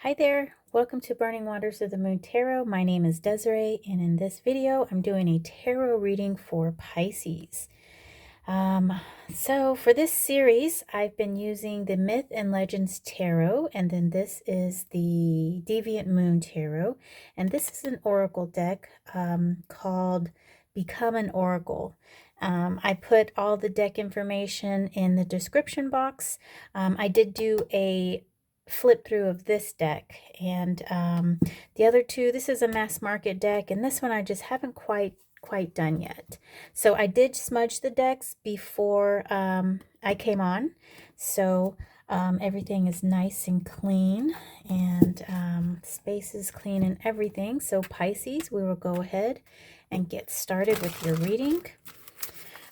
Hi there, welcome to Burning Waters of the Moon Tarot. My name is Desiree, and in this video, I'm doing a tarot reading for Pisces. So for this series, I've been using the Myth and Legends Tarot, and then this is the Deviant Moon Tarot, and this is an oracle deck called Become an Oracle. I put all the deck information in the description box. I did do a flip through of this deck, and the other two, this is a mass market deck, and this one I just haven't quite done yet. So I did smudge the decks before I came on, so everything is nice and clean, and space is clean and everything. So Pisces, we will go ahead and get started with your reading.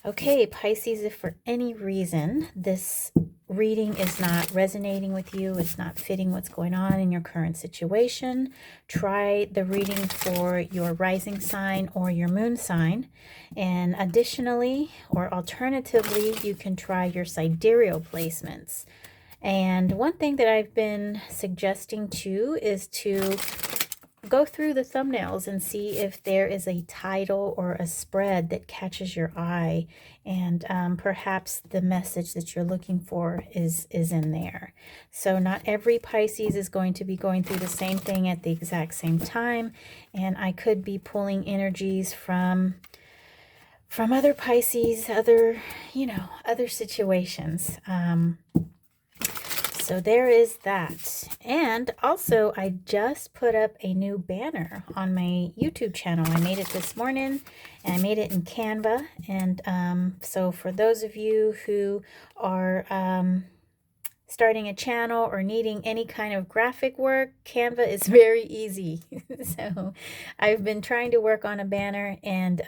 Okay, Pisces, if for any reason this reading is not resonating with you, it's not fitting what's going on in your current situation, try the reading for your rising sign or your moon sign. And additionally, or alternatively, you can try your sidereal placements. And one thing that I've been suggesting too is to go through the thumbnails and see if there is a title or a spread that catches your eye, and perhaps the message that you're looking for is in there. So not every Pisces is going to be going through the same thing at the exact same time, and I could be pulling energies from other Pisces, other situations. So there is that. And also, I just put up a new banner on my YouTube channel. I made it this morning, and I made it in Canva. And so for those of you who are starting a channel or needing any kind of graphic work, Canva is very easy. So I've been trying to work on a banner and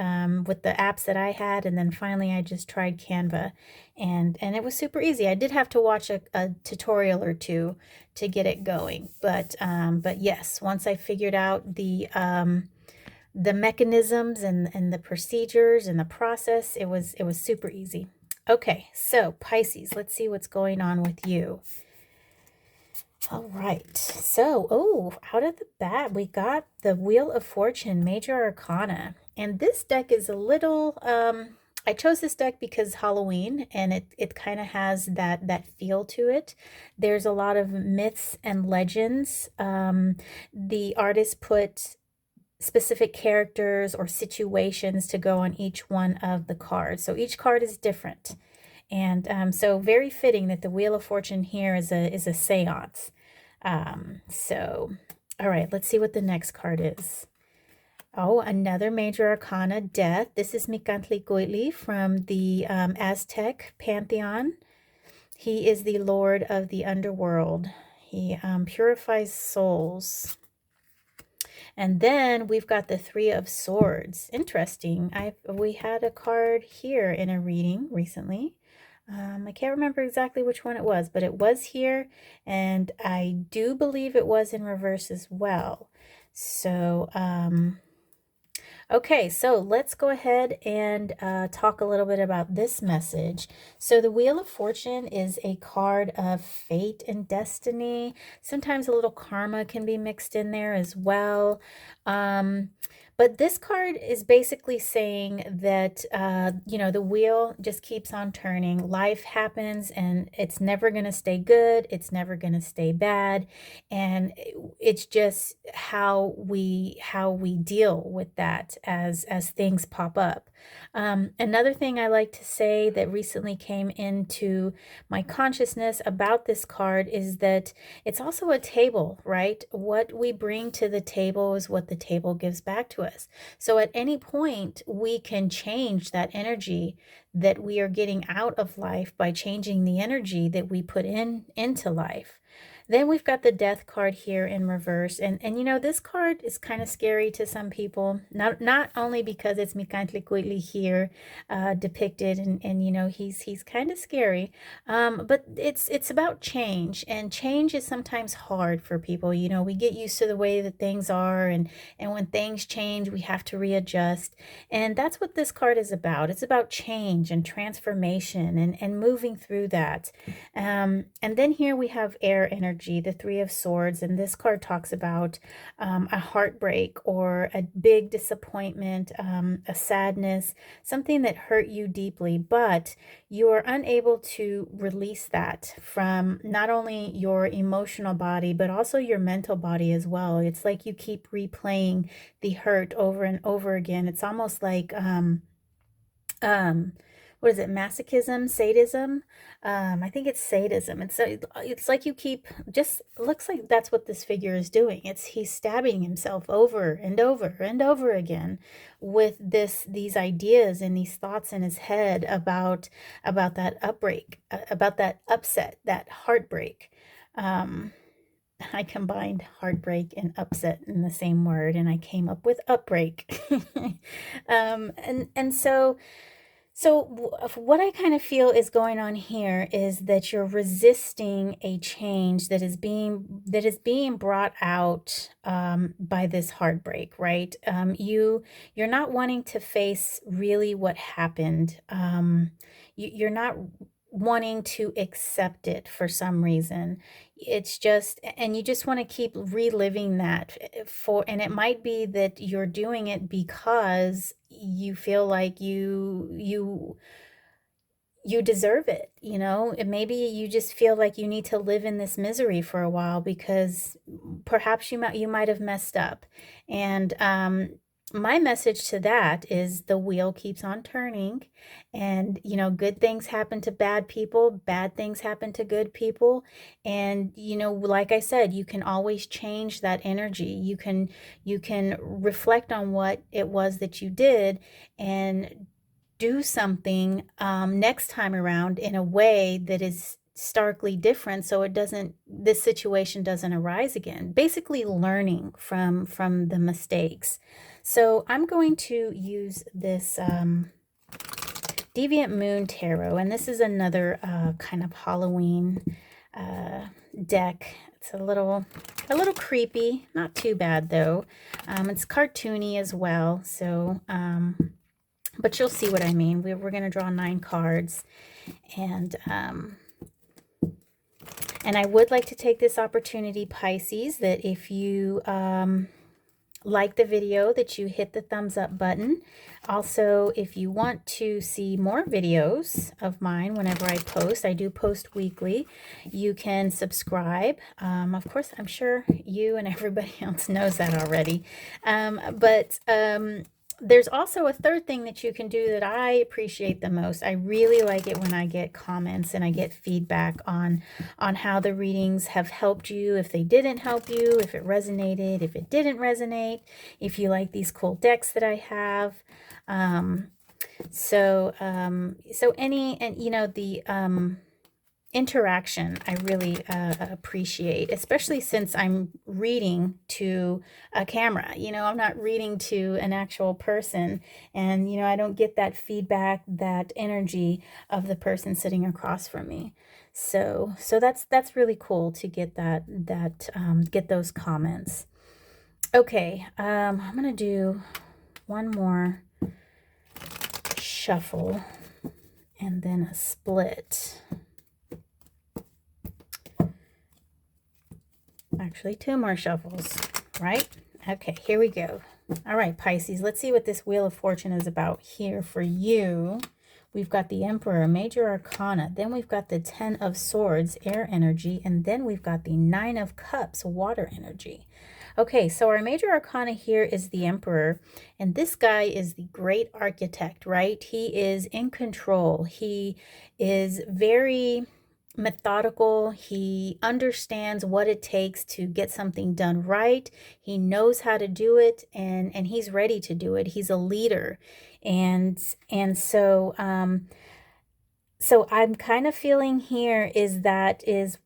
with the apps that I had, and then finally I just tried Canva, and it was super easy. I did have to watch a tutorial or two to get it going, but yes, once I figured out the mechanisms and the procedures and the process, it was super easy. Okay, so Pisces, let's see what's going on with you. All right, so, out of the bat, we got the Wheel of Fortune, Major Arcana. And this deck is a little, I chose this deck because Halloween, and it kind of has that feel to it. There's a lot of myths and legends. The artist put specific characters or situations to go on each one of the cards. So each card is different. And so very fitting that the Wheel of Fortune here is a seance. So, all right, let's see what the next card is. Oh, another Major Arcana, Death. This is Micantlicuhtli from the Aztec pantheon. He is the lord of the underworld. He purifies souls. And then we've got the Three of Swords. Interesting. We had a card here in a reading recently. I can't remember exactly which one it was, but it was here, and I do believe it was in reverse as well. So, okay, so let's go ahead and talk a little bit about this message. So the Wheel of Fortune is a card of fate and destiny. Sometimes a little karma can be mixed in there as well. But this card is basically saying that, the wheel just keeps on turning. Life happens, and it's never going to stay good. It's never going to stay bad. And it's just how we deal with that as things pop up. Another thing I like to say that recently came into my consciousness about this card is that it's also a table, right? What we bring to the table is what the table gives back to us. So at any point, we can change that energy that we are getting out of life by changing the energy that we put into life. Then we've got the Death card here in reverse. And this card is kind of scary to some people, not only because it's Micantlicuhtli here depicted, and he's kind of scary, but it's about change, and change is sometimes hard for people. We get used to the way that things are, and when things change, we have to readjust. And that's what this card is about. It's about change and transformation and moving through that. And then here we have air energy. energy, the Three of Swords, and this card talks about a heartbreak or a big disappointment, a sadness, something that hurt you deeply, but you are unable to release that from not only your emotional body, but also your mental body as well. It's like you keep replaying the hurt over and over again. It's almost like um what is it, masochism, sadism? I think it's sadism. It's like you keep, just looks like that's what this figure is doing. He's stabbing himself over and over and over again with these ideas and these thoughts in his head about that upbreak, about that upset, that heartbreak. I combined heartbreak and upset in the same word, and I came up with upbreak. And so what I kind of feel is going on here is that you're resisting a change that is being brought out by this heartbreak, right? You're not wanting to face really what happened. You're not wanting to accept it for some reason. It's just, and you just want to keep reliving that and it might be that you're doing it because you feel like you deserve it, and maybe you just feel like you need to live in this misery for a while because perhaps you might have messed up. And my message to that is the wheel keeps on turning, and good things happen to bad people, bad things happen to good people. And like I said, you can always change that energy. You can reflect on what it was that you did and do something next time around in a way that is starkly different, so this situation doesn't arise again. Basically learning from the mistakes. So I'm going to use this Deviant Moon Tarot, and this is another kind of Halloween deck. It's a little creepy, not too bad though. It's cartoony as well, so but you'll see what I mean. We're going to draw 9 cards, and I would like to take this opportunity, Pisces, that if you like the video, that you hit the thumbs up button. Also, if you want to see more videos of mine whenever I post, I do post weekly, you can subscribe. Of course, I'm sure you and everybody else knows that already. But there's also a third thing that you can do that I appreciate the most. I really like it when I get comments and I get feedback on how the readings have helped you, if they didn't help you, if it resonated, if it didn't resonate, if you like these cool decks that I have. So any, and the interaction I really appreciate, especially since I'm reading to a camera. I'm not reading to an actual person, and I don't get that feedback, that energy of the person sitting across from me. So that's really cool to get get those comments. Okay, I'm gonna do one more shuffle and then a split. Actually, 2 more shuffles, right? Okay, here we go. All right, Pisces, let's see what this Wheel of Fortune is about here for you. We've got the Emperor, Major Arcana. Then we've got the 10 of Swords, air energy. And then we've got the 9 of Cups, water energy. Okay, so our Major Arcana here is the Emperor. And this guy is the great architect, right? He is in control. He is very methodical. He understands what it takes to get something done right. He knows how to do it, and he's ready to do it. He's a leader. And so I'm kind of feeling here is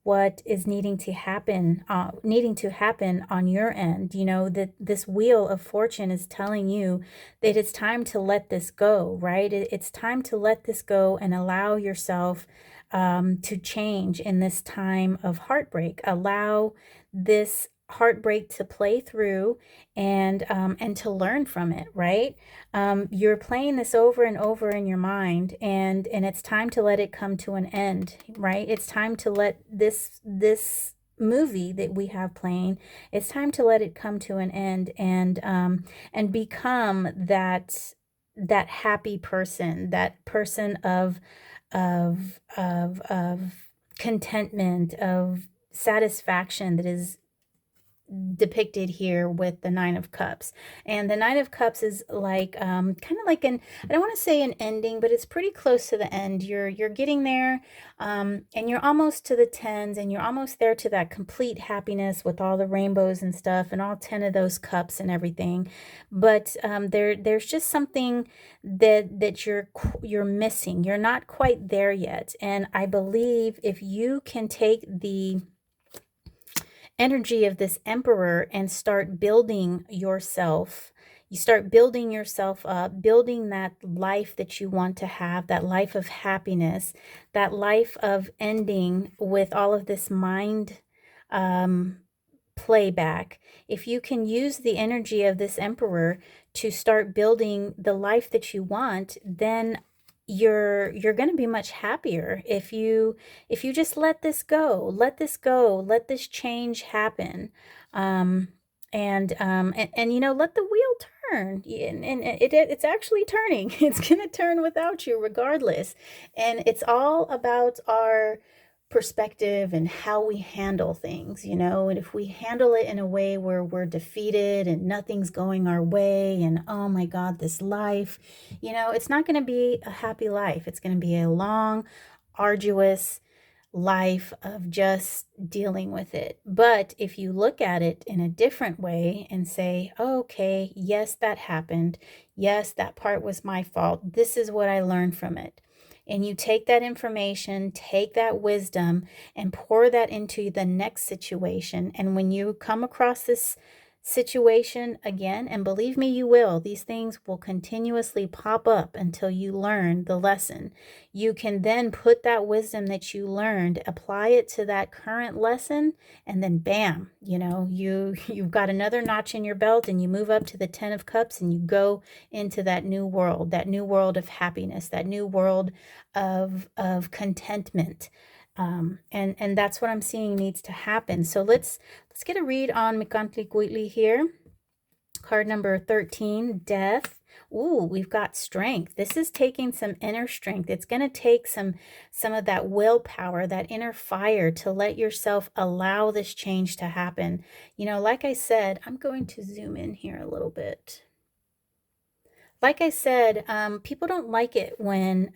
what is needing to happen on your end. That this Wheel of Fortune is telling you that it's time to let this go, right? It's time to let this go and allow yourself to change in this time of heartbreak. Allow this heartbreak to play through and to learn from it, right? You're playing this over and over in your mind, and it's time to let it come to an end, right? It's time to let this movie that we have playing. It's time to let it come to an end, and become that happy person, that person of contentment, of satisfaction that is depicted here with the Nine of Cups. And the Nine of Cups is like kind of like an, I don't want to say an ending, but it's pretty close to the end. You're getting there, and you're almost to the tens, and you're almost there to that complete happiness with all the rainbows and stuff, and all 10 of those cups and everything. But there's just something that you're missing. You're not quite there yet. And I believe if you can take the energy of this emperor and start building yourself, you start building yourself up, building that life that you want to have, that life of happiness, that life of ending with all of this mind playback. If you can use the energy of this emperor to start building the life that you want, then you're going to be much happier if you just let this go, let this go, let this change happen. And you know, let the wheel turn, and it's actually turning. It's going to turn without you regardless. And it's all about our perspective and how we handle things, you know. And if we handle it in a way where we're defeated and nothing's going our way, and oh my God, this life, you know, it's not going to be a happy life. It's going to be a long, arduous life of just dealing with it. But if you look at it in a different way and say, oh, okay, yes, that happened. Yes, that part was my fault. This is what I learned from it. And you take that information, take that wisdom, and pour that into the next situation. And when you come across this situation again, and believe me, you will, these things will continuously pop up until you learn the lesson. You can then put that wisdom that you learned, apply it to that current lesson, and then bam, you know, you've got another notch in your belt, and you move up to the 10 of Cups, and you go into that new world of happiness, that new world of contentment. And that's what I'm seeing needs to happen. So let's get a read on Mikantli Guitli here. Card number 13, Death. Ooh, we've got Strength. This is taking some inner strength. It's going to take some of that willpower, that inner fire, to let yourself allow this change to happen. You know, like I said, I'm going to zoom in here a little bit. Like I said, people don't like it when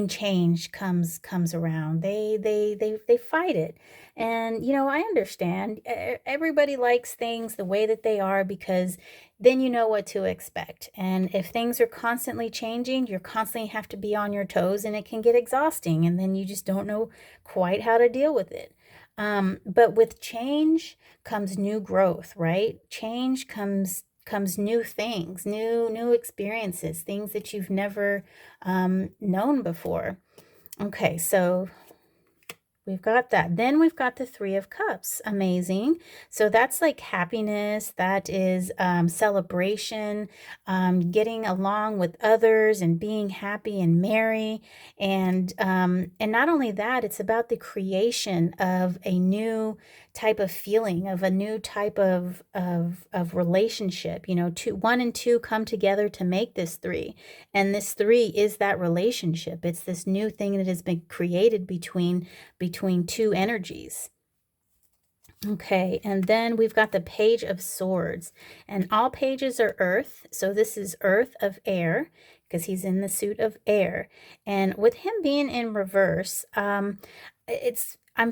change comes around. They fight it. And you know, I understand. Everybody likes things the way that they are, because then you know what to expect. And if things are constantly changing, you constantly have to be on your toes, and it can get exhausting, and then you just don't know quite how to deal with it. But with change comes new growth, right? Change comes new things, new experiences, things that you've never known before. Okay, so we've got that. Then we've got the Three of Cups. Amazing. So that's like happiness. That is celebration, getting along with others and being happy and merry. And not only that, it's about the creation of a new type of feeling, of a new type of relationship. You know, one and two come together to make this three. And this three is that relationship. It's this new thing that has been created between two energies. Okay, and then we've got the Page of Swords, and all pages are earth. So this is Earth of Air, because he's in the suit of air. And with him being in reverse, I'm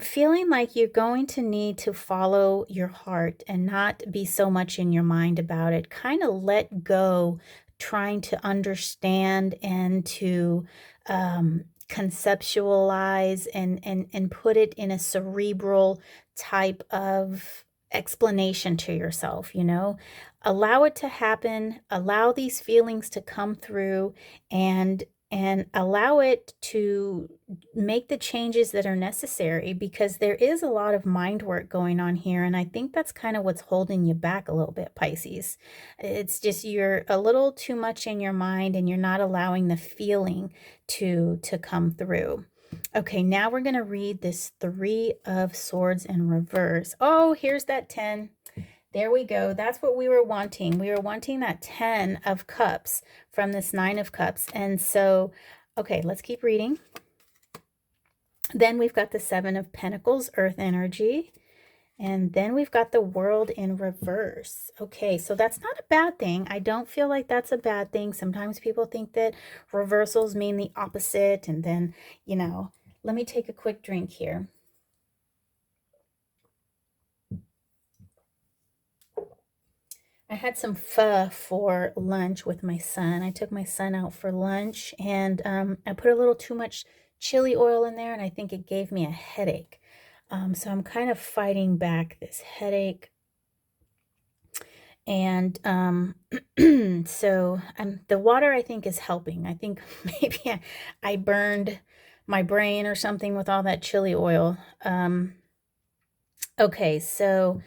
feeling like you're going to need to follow your heart and not be so much in your mind about it. Kind of let go trying to understand and to conceptualize and put it in a cerebral type of explanation to yourself, you know. Allow it to happen, allow these feelings to come through, and allow it to make the changes that are necessary, because there is a lot of mind work going on here, and I think that's kind of what's holding you back a little bit, Pisces. It's just you're a little too much in your mind, and you're not allowing the feeling to come through. Okay, now we're going to read this Three of Swords in reverse. Oh, here's that 10. There we go. That's what we were wanting. We were wanting that 10 of Cups from this Nine of Cups. And so, okay, let's keep reading. Then we've got the Seven of Pentacles, Earth energy. And then we've got the World in reverse. Okay, so that's not a bad thing. I don't feel like that's a bad thing. Sometimes people think that reversals mean the opposite. And then, you know, let me take a quick drink here. I had some pho for lunch with my son. I took my son out for lunch, and I put a little too much chili oil in there, and I think it gave me a headache. So I'm kind of fighting back this headache. And so the water, I think, is helping. I think maybe I burned my brain or something with all that chili oil. Okay, so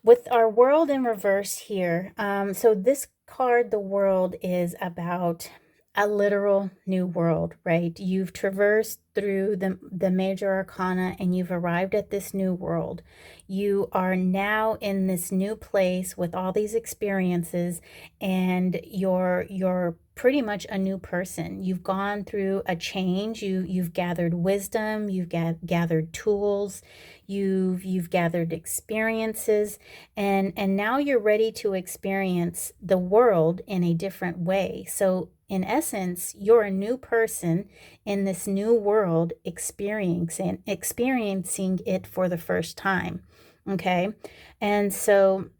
with our World in reverse here, so this card, the World, is about a literal new world, right? You've traversed through the major arcana and you've arrived at this new world. You are now in this new place with all these experiences, and you're pretty much a new person. You've gone through a change. You've gathered wisdom, you've gathered tools, you've gathered experiences, and now you're ready to experience the world in a different way. So in essence, you're a new person in this new world, experiencing it for the first time. Okay. And so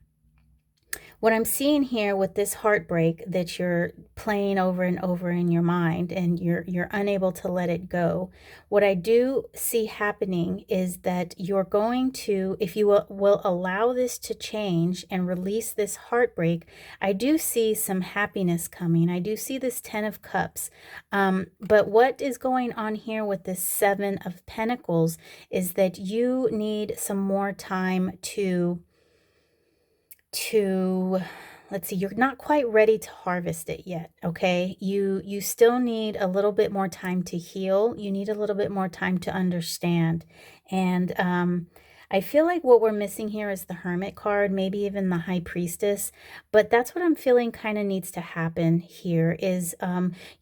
what I'm seeing here with this heartbreak that you're playing over and over in your mind, and you're unable to let it go, what I do see happening is that you're going to, if you will allow this to change and release this heartbreak, I do see some happiness coming. I do see this 10 of Cups. But what is going on here with this 7 of Pentacles is that you need some more time to let's see, you're not quite ready to harvest it yet. Okay, you still need a little bit more time to heal. You need a little bit more time to understand. And I feel like what we're missing here is the Hermit card, maybe even the High Priestess. But that's what I'm feeling kind of needs to happen here is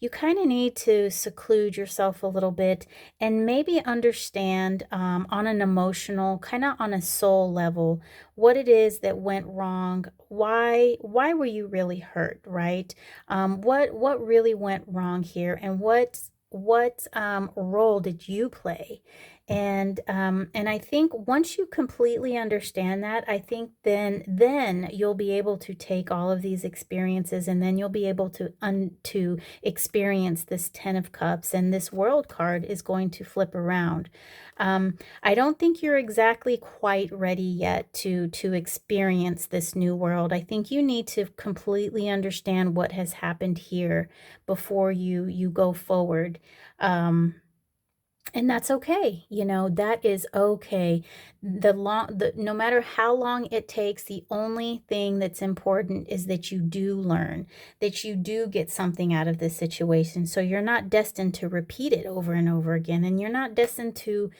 you kind of need to seclude yourself a little bit and maybe understand on an emotional, kind of on a soul level, what it is that went wrong. Why were you really hurt, right? What really went wrong here, and what role did you play? And I think once you completely understand that, I think then you'll be able to take all of these experiences, and then you'll be able to experience this 10 of Cups, and this World card is going to flip around. I don't think you're exactly quite ready yet to experience this new world. I think you need to completely understand what has happened here before you go forward. And that's okay. You know, that is okay. No matter how long it takes, the only thing that's important is that you do learn, that you do get something out of this situation. So you're not destined to repeat it over and over again, and you're not destined to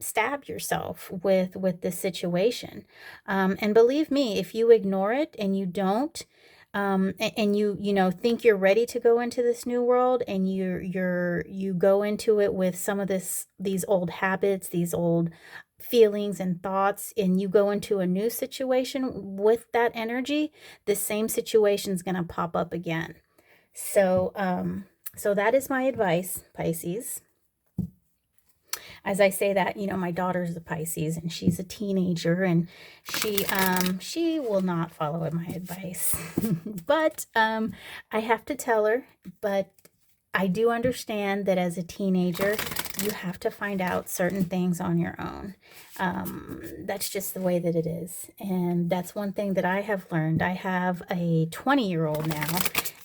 stab yourself with this situation. And believe me, if you ignore it and you don't, and you know, think you're ready to go into this new world, and you go into it with some of these old habits, these old feelings and thoughts, and you go into a new situation with that energy, the same situation is going to pop up again. So so that is my advice, Pisces. As I say that, you know, my daughter's a Pisces and she's a teenager, and she will not follow my advice. But I have to tell her, but I do understand that as a teenager, you have to find out certain things on your own. That's just the way that it is. And that's one thing that I have learned. I have a 20-year-old now,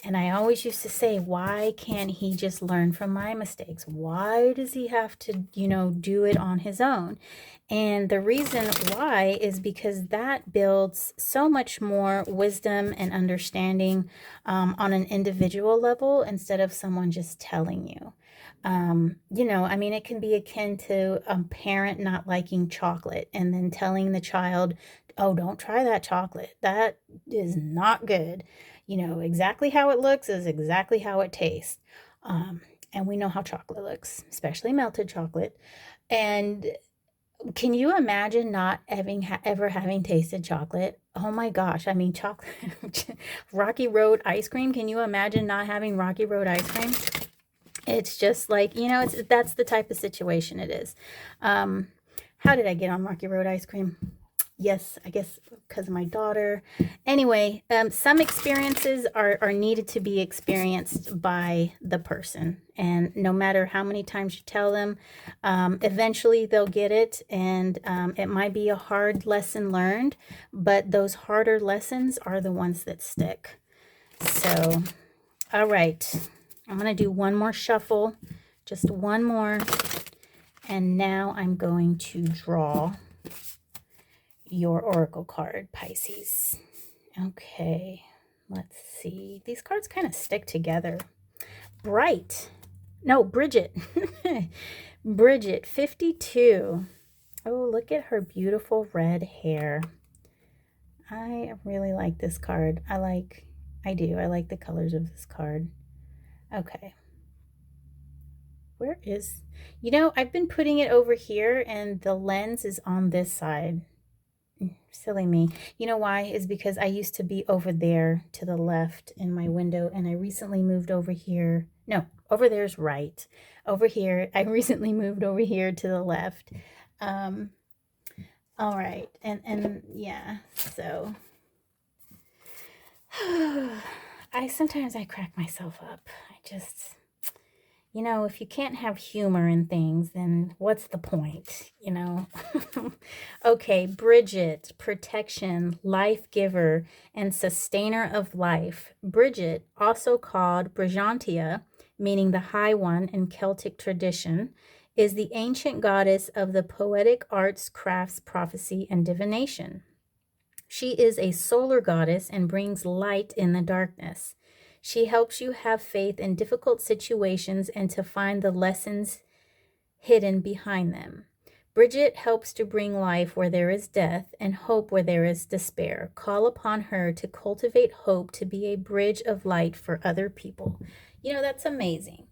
and I always used to say, why can't he just learn from my mistakes? Why does he have to, you know, do it on his own? And the reason why is because that builds so much more wisdom and understanding on an individual level, instead of someone just telling you. You know, I mean, it can be akin to a parent not liking chocolate and then telling the child, oh, don't try that chocolate. That is not good. You know, exactly how it looks is exactly how it tastes. Um, and we know how chocolate looks, especially melted chocolate. And can you imagine not having ever having tasted chocolate? Oh my gosh, I mean, chocolate, Rocky Road ice cream. Can you imagine not having Rocky Road ice cream? It's just like, you know, that's the type of situation it is. How did I get on Rocky Road ice cream? Yes, I guess because of my daughter. Anyway, some experiences are needed to be experienced by the person. And no matter how many times you tell them, eventually they'll get it. And it might be a hard lesson learned, but those harder lessons are the ones that stick. So, all right. I'm going to do one more shuffle, just one more. And now I'm going to draw your oracle card, Pisces. Okay, let's see. These cards kind of stick together. Bridget. Bridget, 52. Oh, look at her beautiful red hair. I really like this card. I like the colors of this card. Okay. Where is, you know, I've been putting it over here and the lens is on this side. Silly me. You know why? Is because I used to be over there to the left in my window and I recently moved over here. No, over there's right. Over here, I recently moved over here to the left. Um, all right. And yeah, so sometimes I crack myself up. I just, you know, if you can't have humor in things, then what's the point, you know? Okay, Bridget, protection, life giver, and sustainer of life. Bridget, also called Brigantia, meaning the high one in Celtic tradition, is the ancient goddess of the poetic arts, crafts, prophecy, and divination. She is a solar goddess and brings light in the darkness. She helps you have faith in difficult situations and to find the lessons hidden behind them. Bridget helps to bring life where there is death and hope where there is despair. Call upon her to cultivate hope, to be a bridge of light for other people. You know, that's amazing.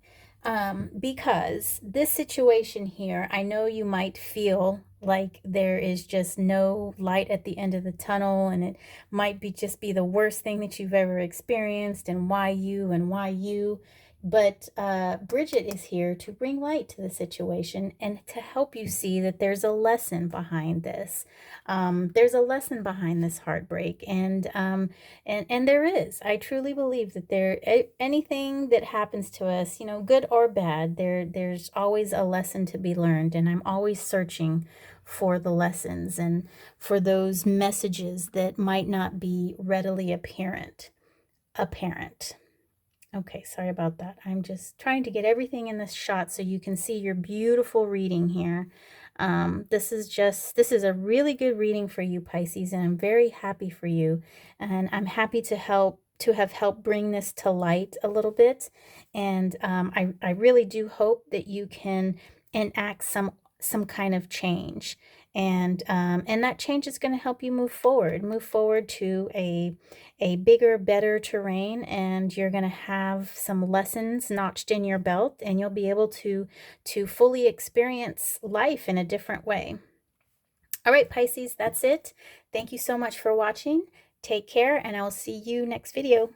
Because this situation here, I know you might feel like there is just no light at the end of the tunnel and it might just be the worst thing that you've ever experienced, and why you. But Bridget is here to bring light to the situation and to help you see that there's a lesson behind this. There's a lesson behind this heartbreak, and there is. I truly believe that anything that happens to us, you know, good or bad, there's always a lesson to be learned, and I'm always searching for the lessons and for those messages that might not be readily apparent. Okay, sorry about that. I'm just trying to get everything in this shot so you can see your beautiful reading here. This is a really good reading for you, Pisces, and I'm very happy for you. And I'm happy to have helped bring this to light a little bit. And I really do hope that you can enact some kind of change. And that change is going to help you move forward to a bigger, better terrain, and you're going to have some lessons notched in your belt, and you'll be able to fully experience life in a different way. All right, Pisces, that's it. Thank you so much for watching. Take care, and I'll see you next video.